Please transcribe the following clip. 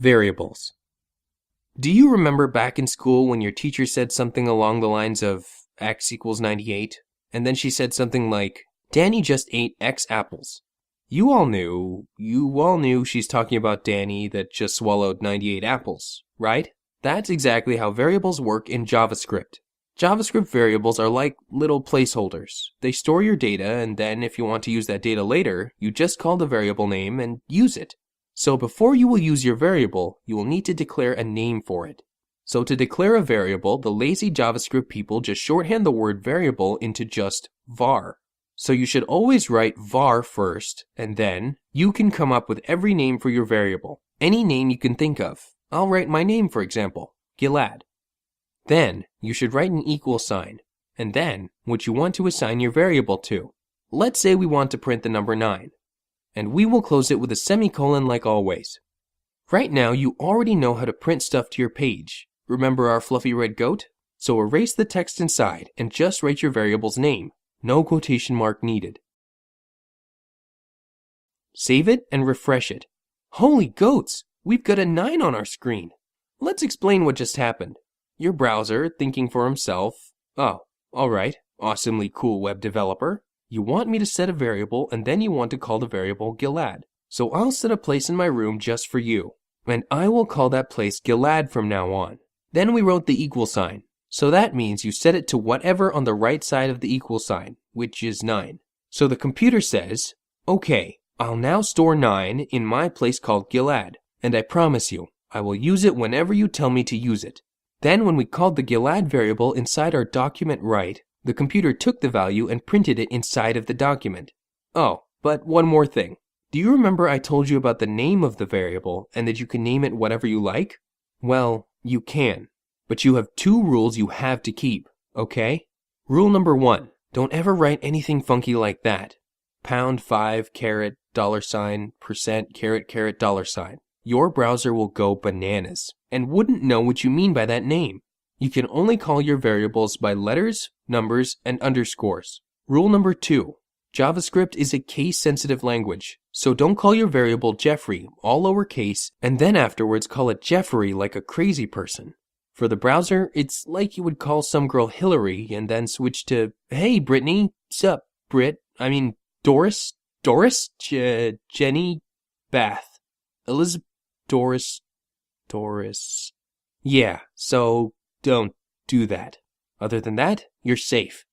Variables. Do you remember back in school when your teacher said something along the lines of x equals 98, and then she said something like, Danny just ate X apples. You all knew she's talking about Danny that just swallowed 98 apples, right? That's exactly how variables work in JavaScript. JavaScript variables are like little placeholders. They store your data, and then if you want to use that data later, you just call the variable name and use it. So before you will use your variable, you will need to declare a name for it. So to declare a variable, the lazy JavaScript people just shorthand the word variable into just var. So you should always write var first, and then you can come up with every name for your variable. Any name you can think of. I'll write my name, for example, Gilad. Then you should write an equal sign, and then what you want to assign your variable to. Let's say we want to print the number 9, and we will close it with a semicolon like always. Right now you already know how to print stuff to your page. Remember our fluffy red goat? So erase the text inside and just write your variable's name. No quotation mark needed. Save it and refresh it. Holy goats! We've got a 9 on our screen. Let's explain what just happened. Your browser, thinking for himself, oh, alright, awesomely cool web developer. You want me to set a variable and then you want to call the variable Gilad. So I'll set a place in my room just for you. And I will call that place Gilad from now on. Then we wrote the equal sign. So that means you set it to whatever on the right side of the equal sign, which is 9. So the computer says, okay, I'll now store 9 in my place called Gilad, and I promise you, I will use it whenever you tell me to use it. Then when we called the Gilad variable inside our document right, the computer took the value and printed it inside of the document. Oh, but one more thing. Do you remember I told you about the name of the variable and that you can name it whatever you like? Well, you can. But you have 2 rules you have to keep, okay? Rule number 1, don't ever write anything funky like that. $5, $, %, $, Your browser will go bananas and wouldn't know what you mean by that name. You can only call your variables by letters, numbers, and underscores. Rule number 2, JavaScript is a case-sensitive language, so don't call your variable Jeffrey, all lowercase, and then afterwards call it Jeffrey like a crazy person. For the browser, it's like you would call some girl Hillary and then switch to, hey Brittany, sup, Doris, Jenny, Bath, Elizabeth, Doris. Yeah, so don't do that. Other than that, you're safe.